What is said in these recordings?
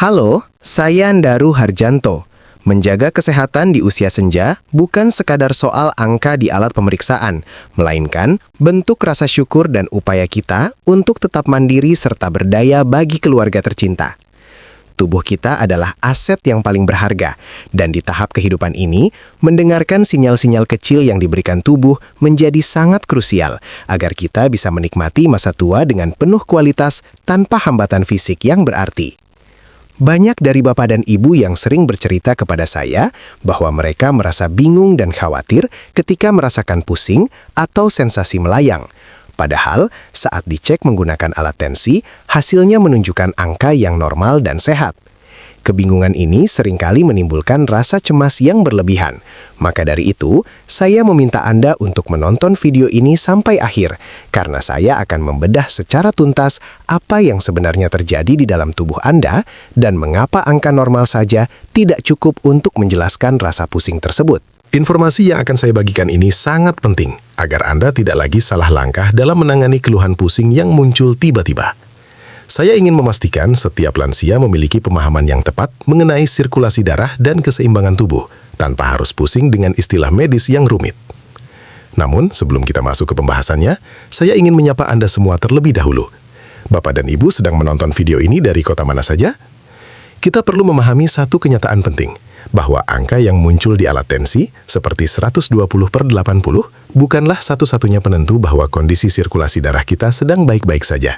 Halo, saya Ndaru Harjanto. Menjaga kesehatan di usia senja bukan sekadar soal angka di alat pemeriksaan, melainkan bentuk rasa syukur dan upaya kita untuk tetap mandiri serta berdaya bagi keluarga tercinta. Tubuh kita adalah aset yang paling berharga, dan di tahap kehidupan ini, mendengarkan sinyal-sinyal kecil yang diberikan tubuh menjadi sangat krusial agar kita bisa menikmati masa tua dengan penuh kualitas tanpa hambatan fisik yang berarti. Banyak dari bapak dan ibu yang sering bercerita kepada saya bahwa mereka merasa bingung dan khawatir ketika merasakan pusing atau sensasi melayang. Padahal, saat dicek menggunakan alat tensi, hasilnya menunjukkan angka yang normal dan sehat. Kebingungan ini seringkali menimbulkan rasa cemas yang berlebihan. Maka dari itu, saya meminta Anda untuk menonton video ini sampai akhir, karena saya akan membedah secara tuntas apa yang sebenarnya terjadi di dalam tubuh Anda dan mengapa angka normal saja tidak cukup untuk menjelaskan rasa pusing tersebut. Informasi yang akan saya bagikan ini sangat penting agar Anda tidak lagi salah langkah dalam menangani keluhan pusing yang muncul tiba-tiba. Saya ingin memastikan setiap lansia memiliki pemahaman yang tepat mengenai sirkulasi darah dan keseimbangan tubuh, tanpa harus pusing dengan istilah medis yang rumit. Namun, sebelum kita masuk ke pembahasannya, saya ingin menyapa Anda semua terlebih dahulu. Bapak dan Ibu sedang menonton video ini dari kota mana saja? Kita perlu memahami satu kenyataan penting, bahwa angka yang muncul di alat tensi, seperti 120/80, bukanlah satu-satunya penentu bahwa kondisi sirkulasi darah kita sedang baik-baik saja.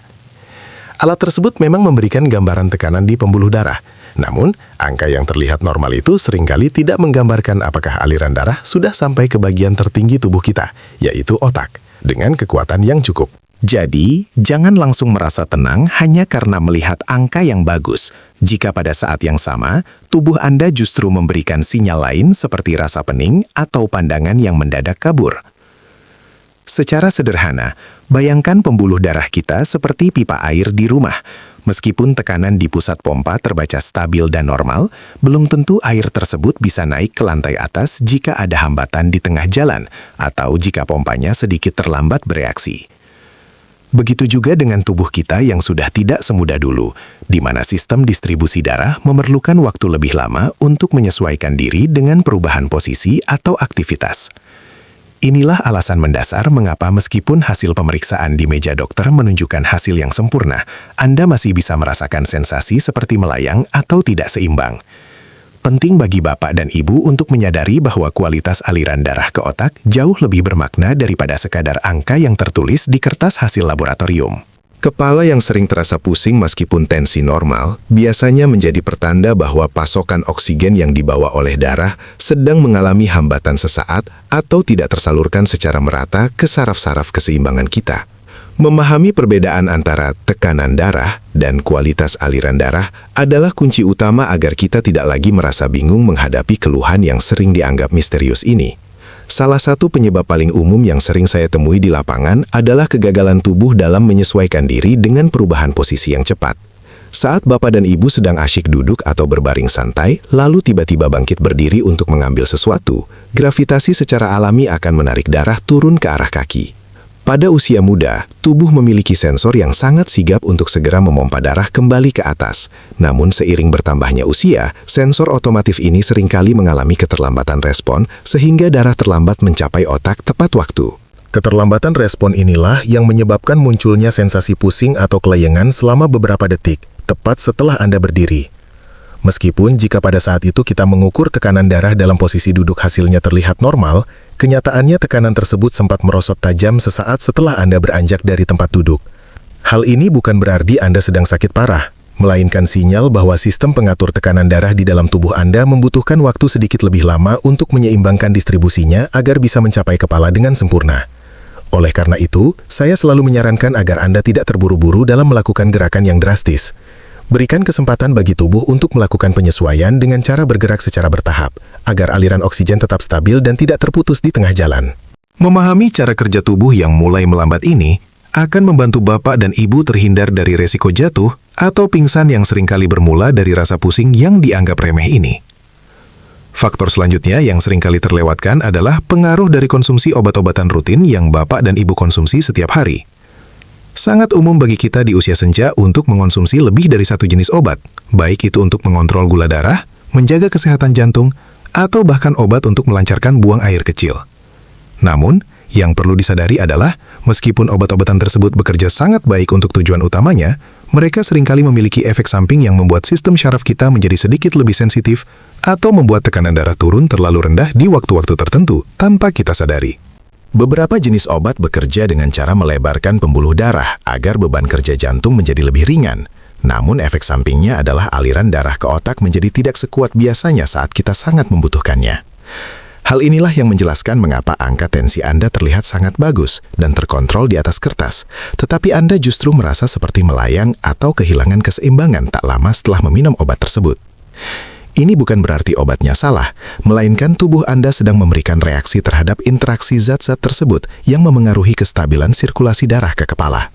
Alat tersebut memang memberikan gambaran tekanan di pembuluh darah. Namun, angka yang terlihat normal itu seringkali tidak menggambarkan apakah aliran darah sudah sampai ke bagian tertinggi tubuh kita, yaitu otak, dengan kekuatan yang cukup. Jadi, jangan langsung merasa tenang hanya karena melihat angka yang bagus. Jika pada saat yang sama, tubuh Anda justru memberikan sinyal lain seperti rasa pening atau pandangan yang mendadak kabur. Secara sederhana, bayangkan pembuluh darah kita seperti pipa air di rumah. Meskipun tekanan di pusat pompa terbaca stabil dan normal, belum tentu air tersebut bisa naik ke lantai atas jika ada hambatan di tengah jalan atau jika pompanya sedikit terlambat bereaksi. Begitu juga dengan tubuh kita yang sudah tidak semudah dulu, di mana sistem distribusi darah memerlukan waktu lebih lama untuk menyesuaikan diri dengan perubahan posisi atau aktivitas. Inilah alasan mendasar mengapa meskipun hasil pemeriksaan di meja dokter menunjukkan hasil yang sempurna, Anda masih bisa merasakan sensasi seperti melayang atau tidak seimbang. Penting bagi Bapak dan Ibu untuk menyadari bahwa kualitas aliran darah ke otak jauh lebih bermakna daripada sekadar angka yang tertulis di kertas hasil laboratorium. Kepala yang sering terasa pusing meskipun tensi normal, biasanya menjadi pertanda bahwa pasokan oksigen yang dibawa oleh darah sedang mengalami hambatan sesaat atau tidak tersalurkan secara merata ke saraf-saraf keseimbangan kita. Memahami perbedaan antara tekanan darah dan kualitas aliran darah adalah kunci utama agar kita tidak lagi merasa bingung menghadapi keluhan yang sering dianggap misterius ini. Salah satu penyebab paling umum yang sering saya temui di lapangan adalah kegagalan tubuh dalam menyesuaikan diri dengan perubahan posisi yang cepat. Saat Bapak dan Ibu sedang asyik duduk atau berbaring santai, lalu tiba-tiba bangkit berdiri untuk mengambil sesuatu, gravitasi secara alami akan menarik darah turun ke arah kaki. Pada usia muda, tubuh memiliki sensor yang sangat sigap untuk segera memompa darah kembali ke atas. Namun seiring bertambahnya usia, sensor otomatis ini seringkali mengalami keterlambatan respon sehingga darah terlambat mencapai otak tepat waktu. Keterlambatan respon inilah yang menyebabkan munculnya sensasi pusing atau kelayangan selama beberapa detik, tepat setelah Anda berdiri. Meskipun jika pada saat itu kita mengukur tekanan darah dalam posisi duduk hasilnya terlihat normal, kenyataannya tekanan tersebut sempat merosot tajam sesaat setelah Anda beranjak dari tempat duduk. Hal ini bukan berarti Anda sedang sakit parah, melainkan sinyal bahwa sistem pengatur tekanan darah di dalam tubuh Anda membutuhkan waktu sedikit lebih lama untuk menyeimbangkan distribusinya agar bisa mencapai kepala dengan sempurna. Oleh karena itu, saya selalu menyarankan agar Anda tidak terburu-buru dalam melakukan gerakan yang drastis. Berikan kesempatan bagi tubuh untuk melakukan penyesuaian dengan cara bergerak secara bertahap, agar aliran oksigen tetap stabil dan tidak terputus di tengah jalan. Memahami cara kerja tubuh yang mulai melambat ini akan membantu Bapak dan Ibu terhindar dari resiko jatuh atau pingsan yang seringkali bermula dari rasa pusing yang dianggap remeh ini. Faktor selanjutnya yang seringkali terlewatkan adalah pengaruh dari konsumsi obat-obatan rutin yang Bapak dan Ibu konsumsi setiap hari. Sangat umum bagi kita di usia senja untuk mengonsumsi lebih dari satu jenis obat, baik itu untuk mengontrol gula darah, menjaga kesehatan jantung, atau bahkan obat untuk melancarkan buang air kecil. Namun, yang perlu disadari adalah, meskipun obat-obatan tersebut bekerja sangat baik untuk tujuan utamanya, mereka seringkali memiliki efek samping yang membuat sistem syaraf kita menjadi sedikit lebih sensitif atau membuat tekanan darah turun terlalu rendah di waktu-waktu tertentu tanpa kita sadari. Beberapa jenis obat bekerja dengan cara melebarkan pembuluh darah agar beban kerja jantung menjadi lebih ringan. Namun efek sampingnya adalah aliran darah ke otak menjadi tidak sekuat biasanya saat kita sangat membutuhkannya. Hal inilah yang menjelaskan mengapa angka tensi Anda terlihat sangat bagus dan terkontrol di atas kertas, tetapi Anda justru merasa seperti melayang atau kehilangan keseimbangan tak lama setelah meminum obat tersebut. Ini bukan berarti obatnya salah, melainkan tubuh Anda sedang memberikan reaksi terhadap interaksi zat-zat tersebut yang memengaruhi kestabilan sirkulasi darah ke kepala.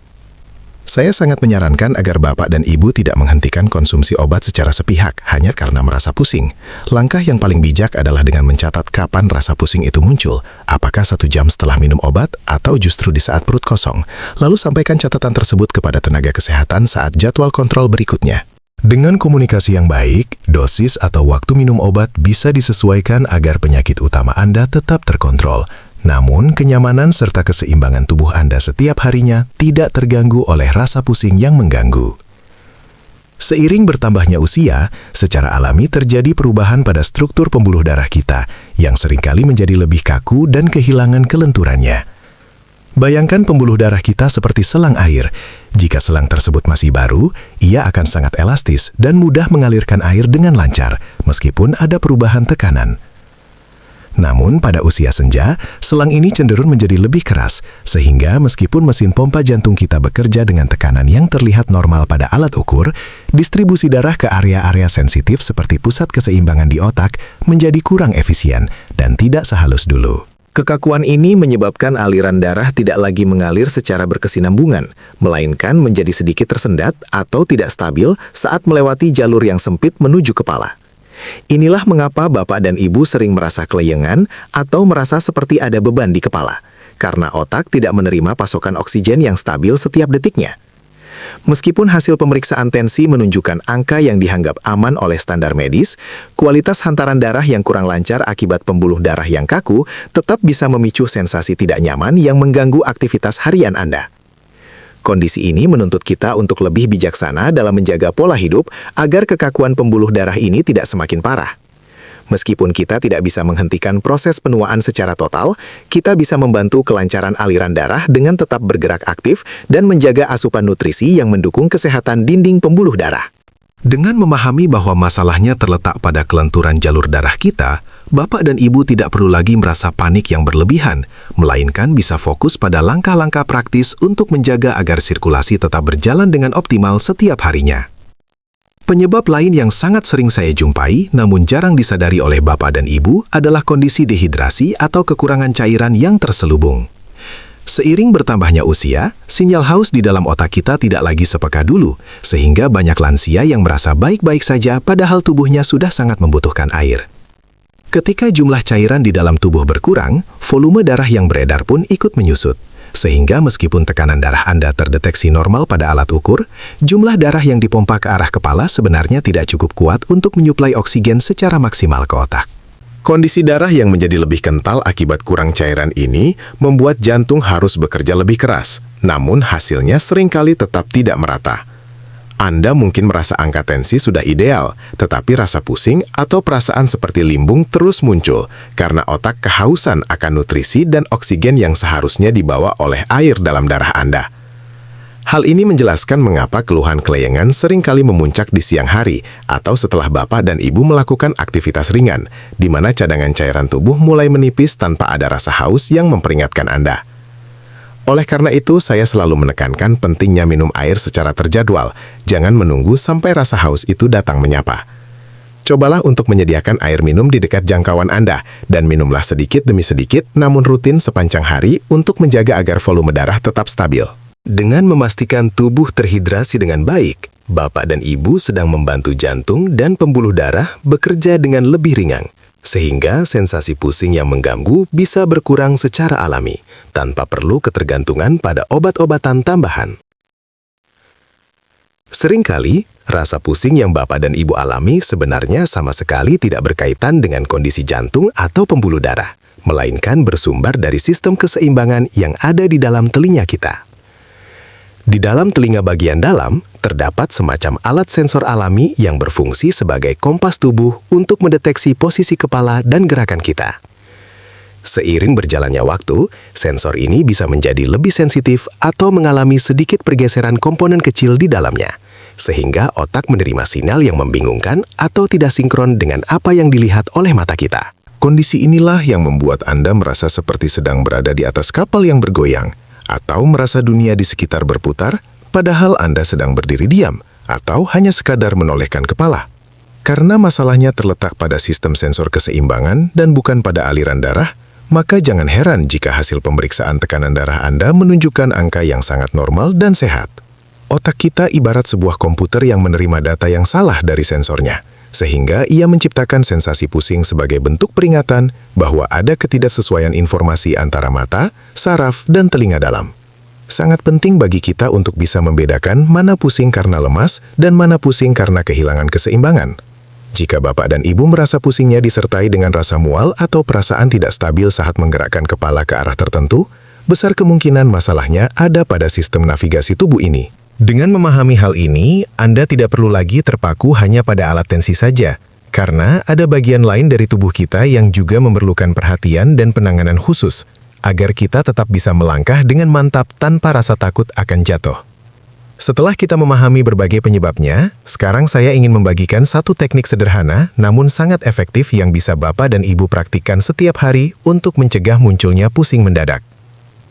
Saya sangat menyarankan agar Bapak dan Ibu tidak menghentikan konsumsi obat secara sepihak hanya karena merasa pusing. Langkah yang paling bijak adalah dengan mencatat kapan rasa pusing itu muncul, apakah 1 jam setelah minum obat atau justru di saat perut kosong. Lalu sampaikan catatan tersebut kepada tenaga kesehatan saat jadwal kontrol berikutnya. Dengan komunikasi yang baik, dosis atau waktu minum obat bisa disesuaikan agar penyakit utama Anda tetap terkontrol. Namun, kenyamanan serta keseimbangan tubuh Anda setiap harinya tidak terganggu oleh rasa pusing yang mengganggu. Seiring bertambahnya usia, secara alami terjadi perubahan pada struktur pembuluh darah kita, yang seringkali menjadi lebih kaku dan kehilangan kelenturannya. Bayangkan pembuluh darah kita seperti selang air. Jika selang tersebut masih baru, ia akan sangat elastis dan mudah mengalirkan air dengan lancar, meskipun ada perubahan tekanan. Namun, pada usia senja, selang ini cenderung menjadi lebih keras, sehingga meskipun mesin pompa jantung kita bekerja dengan tekanan yang terlihat normal pada alat ukur, distribusi darah ke area-area sensitif seperti pusat keseimbangan di otak menjadi kurang efisien dan tidak sehalus dulu. Kekakuan ini menyebabkan aliran darah tidak lagi mengalir secara berkesinambungan, melainkan menjadi sedikit tersendat atau tidak stabil saat melewati jalur yang sempit menuju kepala. Inilah mengapa Bapak dan Ibu sering merasa kelayangan atau merasa seperti ada beban di kepala, karena otak tidak menerima pasokan oksigen yang stabil setiap detiknya. Meskipun hasil pemeriksaan tensi menunjukkan angka yang dianggap aman oleh standar medis, kualitas hantaran darah yang kurang lancar akibat pembuluh darah yang kaku tetap bisa memicu sensasi tidak nyaman yang mengganggu aktivitas harian Anda. Kondisi ini menuntut kita untuk lebih bijaksana dalam menjaga pola hidup agar kekakuan pembuluh darah ini tidak semakin parah. Meskipun kita tidak bisa menghentikan proses penuaan secara total, kita bisa membantu kelancaran aliran darah dengan tetap bergerak aktif dan menjaga asupan nutrisi yang mendukung kesehatan dinding pembuluh darah. Dengan memahami bahwa masalahnya terletak pada kelenturan jalur darah kita, Bapak dan Ibu tidak perlu lagi merasa panik yang berlebihan, melainkan bisa fokus pada langkah-langkah praktis untuk menjaga agar sirkulasi tetap berjalan dengan optimal setiap harinya. Penyebab lain yang sangat sering saya jumpai, namun jarang disadari oleh Bapak dan Ibu, adalah kondisi dehidrasi atau kekurangan cairan yang terselubung. Seiring bertambahnya usia, sinyal haus di dalam otak kita tidak lagi sepeka dulu, sehingga banyak lansia yang merasa baik-baik saja padahal tubuhnya sudah sangat membutuhkan air. Ketika jumlah cairan di dalam tubuh berkurang, volume darah yang beredar pun ikut menyusut. Sehingga meskipun tekanan darah Anda terdeteksi normal pada alat ukur, jumlah darah yang dipompa ke arah kepala sebenarnya tidak cukup kuat untuk menyuplai oksigen secara maksimal ke otak. Kondisi darah yang menjadi lebih kental akibat kurang cairan ini membuat jantung harus bekerja lebih keras, namun hasilnya seringkali tetap tidak merata. Anda mungkin merasa angka tensi sudah ideal, tetapi rasa pusing atau perasaan seperti limbung terus muncul karena otak kehausan akan nutrisi dan oksigen yang seharusnya dibawa oleh air dalam darah Anda. Hal ini menjelaskan mengapa keluhan kelayangan seringkali memuncak di siang hari atau setelah Bapak dan Ibu melakukan aktivitas ringan, di mana cadangan cairan tubuh mulai menipis tanpa ada rasa haus yang memperingatkan Anda. Oleh karena itu, saya selalu menekankan pentingnya minum air secara terjadwal. Jangan menunggu sampai rasa haus itu datang menyapa. Cobalah untuk menyediakan air minum di dekat jangkauan Anda, dan minumlah sedikit demi sedikit namun rutin sepanjang hari untuk menjaga agar volume darah tetap stabil. Dengan memastikan tubuh terhidrasi dengan baik, Bapak dan Ibu sedang membantu jantung dan pembuluh darah bekerja dengan lebih ringan, sehingga sensasi pusing yang mengganggu bisa berkurang secara alami, tanpa perlu ketergantungan pada obat-obatan tambahan. Seringkali, rasa pusing yang Bapak dan Ibu alami sebenarnya sama sekali tidak berkaitan dengan kondisi jantung atau pembuluh darah, melainkan bersumber dari sistem keseimbangan yang ada di dalam telinga kita. Di dalam telinga bagian dalam, terdapat semacam alat sensor alami yang berfungsi sebagai kompas tubuh untuk mendeteksi posisi kepala dan gerakan kita. Seiring berjalannya waktu, sensor ini bisa menjadi lebih sensitif atau mengalami sedikit pergeseran komponen kecil di dalamnya, sehingga otak menerima sinyal yang membingungkan atau tidak sinkron dengan apa yang dilihat oleh mata kita. Kondisi inilah yang membuat Anda merasa seperti sedang berada di atas kapal yang bergoyang, atau merasa dunia di sekitar berputar, padahal Anda sedang berdiri diam, atau hanya sekadar menolehkan kepala. Karena masalahnya terletak pada sistem sensor keseimbangan dan bukan pada aliran darah, maka jangan heran jika hasil pemeriksaan tekanan darah Anda menunjukkan angka yang sangat normal dan sehat. Otak kita ibarat sebuah komputer yang menerima data yang salah dari sensornya, sehingga ia menciptakan sensasi pusing sebagai bentuk peringatan bahwa ada ketidaksesuaian informasi antara mata, saraf, dan telinga dalam. Sangat penting bagi kita untuk bisa membedakan mana pusing karena lemas dan mana pusing karena kehilangan keseimbangan. Jika Bapak dan Ibu merasa pusingnya disertai dengan rasa mual atau perasaan tidak stabil saat menggerakkan kepala ke arah tertentu, besar kemungkinan masalahnya ada pada sistem navigasi tubuh ini. Dengan memahami hal ini, Anda tidak perlu lagi terpaku hanya pada alat tensi saja, karena ada bagian lain dari tubuh kita yang juga memerlukan perhatian dan penanganan khusus, agar kita tetap bisa melangkah dengan mantap tanpa rasa takut akan jatuh. Setelah kita memahami berbagai penyebabnya, sekarang saya ingin membagikan satu teknik sederhana namun sangat efektif yang bisa Bapak dan Ibu praktikkan setiap hari untuk mencegah munculnya pusing mendadak.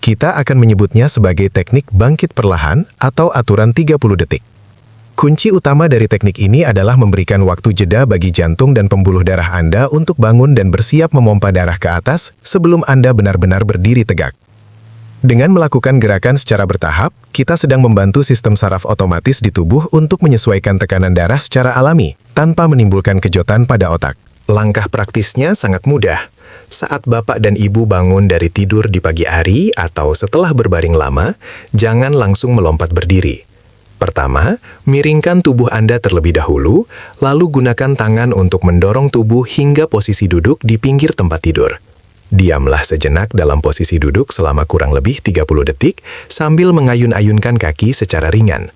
Kita akan menyebutnya sebagai teknik bangkit perlahan atau aturan 30 detik. Kunci utama dari teknik ini adalah memberikan waktu jeda bagi jantung dan pembuluh darah Anda untuk bangun dan bersiap memompa darah ke atas sebelum Anda benar-benar berdiri tegak. Dengan melakukan gerakan secara bertahap, kita sedang membantu sistem saraf otomatis di tubuh untuk menyesuaikan tekanan darah secara alami, tanpa menimbulkan kejotan pada otak. Langkah praktisnya sangat mudah. Saat Bapak dan Ibu bangun dari tidur di pagi hari atau setelah berbaring lama, jangan langsung melompat berdiri. Pertama, miringkan tubuh Anda terlebih dahulu, lalu gunakan tangan untuk mendorong tubuh hingga posisi duduk di pinggir tempat tidur. Diamlah sejenak dalam posisi duduk selama kurang lebih 30 detik sambil mengayun-ayunkan kaki secara ringan.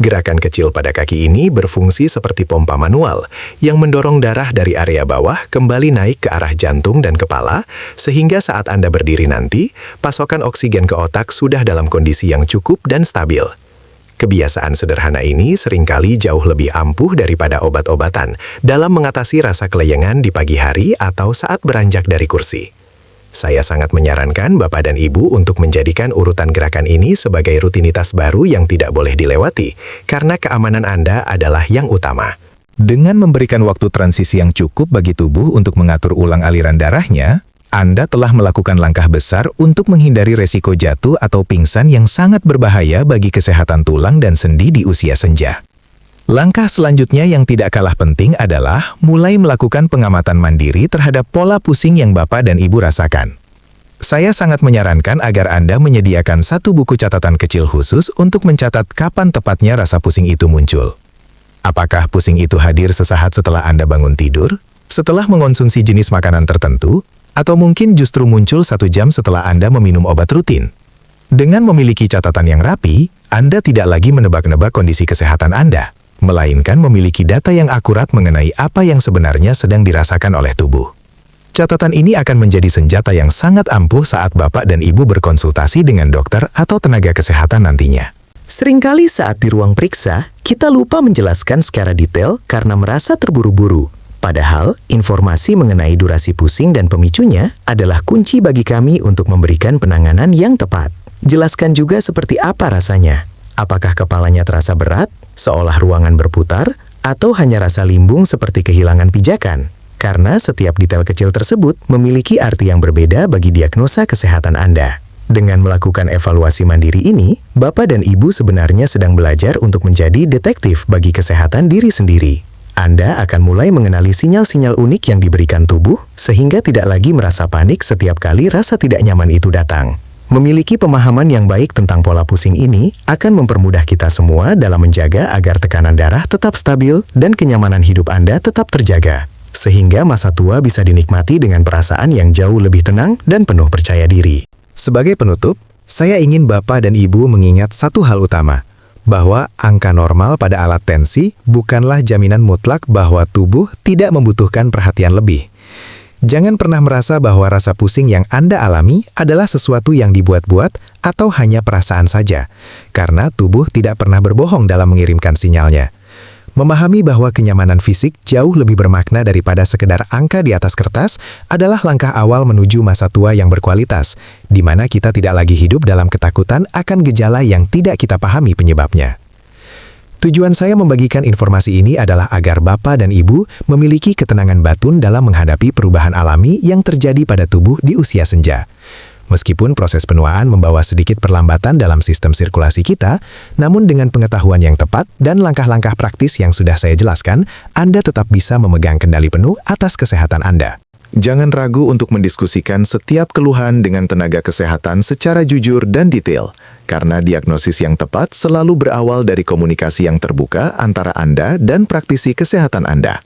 Gerakan kecil pada kaki ini berfungsi seperti pompa manual yang mendorong darah dari area bawah kembali naik ke arah jantung dan kepala, sehingga saat Anda berdiri nanti, pasokan oksigen ke otak sudah dalam kondisi yang cukup dan stabil. Kebiasaan sederhana ini seringkali jauh lebih ampuh daripada obat-obatan dalam mengatasi rasa kelayangan di pagi hari atau saat beranjak dari kursi. Saya sangat menyarankan Bapak dan Ibu untuk menjadikan urutan gerakan ini sebagai rutinitas baru yang tidak boleh dilewati, karena keamanan Anda adalah yang utama. Dengan memberikan waktu transisi yang cukup bagi tubuh untuk mengatur ulang aliran darahnya, Anda telah melakukan langkah besar untuk menghindari resiko jatuh atau pingsan yang sangat berbahaya bagi kesehatan tulang dan sendi di usia senja. Langkah selanjutnya yang tidak kalah penting adalah mulai melakukan pengamatan mandiri terhadap pola pusing yang Bapak dan Ibu rasakan. Saya sangat menyarankan agar Anda menyediakan satu buku catatan kecil khusus untuk mencatat kapan tepatnya rasa pusing itu muncul. Apakah pusing itu hadir sesaat setelah Anda bangun tidur, setelah mengonsumsi jenis makanan tertentu, atau mungkin justru muncul 1 jam setelah Anda meminum obat rutin? Dengan memiliki catatan yang rapi, Anda tidak lagi menebak-nebak kondisi kesehatan Anda, melainkan memiliki data yang akurat mengenai apa yang sebenarnya sedang dirasakan oleh tubuh. Catatan ini akan menjadi senjata yang sangat ampuh saat Bapak dan Ibu berkonsultasi dengan dokter atau tenaga kesehatan nantinya. Seringkali saat di ruang periksa, kita lupa menjelaskan secara detail karena merasa terburu-buru. Padahal, informasi mengenai durasi pusing dan pemicunya adalah kunci bagi kami untuk memberikan penanganan yang tepat. Jelaskan juga seperti apa rasanya. Apakah kepalanya terasa berat, seolah ruangan berputar, atau hanya rasa limbung seperti kehilangan pijakan? Karena setiap detail kecil tersebut memiliki arti yang berbeda bagi diagnosa kesehatan Anda. Dengan melakukan evaluasi mandiri ini, Bapak dan Ibu sebenarnya sedang belajar untuk menjadi detektif bagi kesehatan diri sendiri. Anda akan mulai mengenali sinyal-sinyal unik yang diberikan tubuh, sehingga tidak lagi merasa panik setiap kali rasa tidak nyaman itu datang. Memiliki pemahaman yang baik tentang pola pusing ini akan mempermudah kita semua dalam menjaga agar tekanan darah tetap stabil dan kenyamanan hidup Anda tetap terjaga. Sehingga masa tua bisa dinikmati dengan perasaan yang jauh lebih tenang dan penuh percaya diri. Sebagai penutup, saya ingin Bapak dan Ibu mengingat satu hal utama, bahwa angka normal pada alat tensi bukanlah jaminan mutlak bahwa tubuh tidak membutuhkan perhatian lebih. Jangan pernah merasa bahwa rasa pusing yang Anda alami adalah sesuatu yang dibuat-buat atau hanya perasaan saja, karena tubuh tidak pernah berbohong dalam mengirimkan sinyalnya. Memahami bahwa kenyamanan fisik jauh lebih bermakna daripada sekedar angka di atas kertas adalah langkah awal menuju masa tua yang berkualitas, di mana kita tidak lagi hidup dalam ketakutan akan gejala yang tidak kita pahami penyebabnya. Tujuan saya membagikan informasi ini adalah agar Bapak dan Ibu memiliki ketenangan batin dalam menghadapi perubahan alami yang terjadi pada tubuh di usia senja. Meskipun proses penuaan membawa sedikit perlambatan dalam sistem sirkulasi kita, namun dengan pengetahuan yang tepat dan langkah-langkah praktis yang sudah saya jelaskan, Anda tetap bisa memegang kendali penuh atas kesehatan Anda. Jangan ragu untuk mendiskusikan setiap keluhan dengan tenaga kesehatan secara jujur dan detail, karena diagnosis yang tepat selalu berawal dari komunikasi yang terbuka antara Anda dan praktisi kesehatan Anda.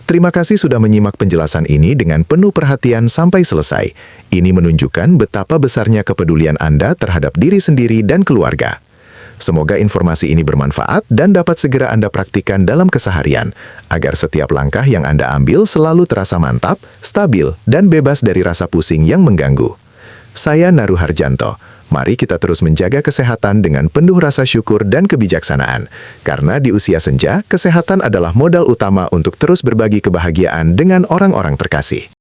Terima kasih sudah menyimak penjelasan ini dengan penuh perhatian sampai selesai. Ini menunjukkan betapa besarnya kepedulian Anda terhadap diri sendiri dan keluarga. Semoga informasi ini bermanfaat dan dapat segera Anda praktikkan dalam keseharian, agar setiap langkah yang Anda ambil selalu terasa mantap, stabil, dan bebas dari rasa pusing yang mengganggu. Saya Naru Harjanto. Mari kita terus menjaga kesehatan dengan penuh rasa syukur dan kebijaksanaan. Karena di usia senja, kesehatan adalah modal utama untuk terus berbagi kebahagiaan dengan orang-orang terkasih.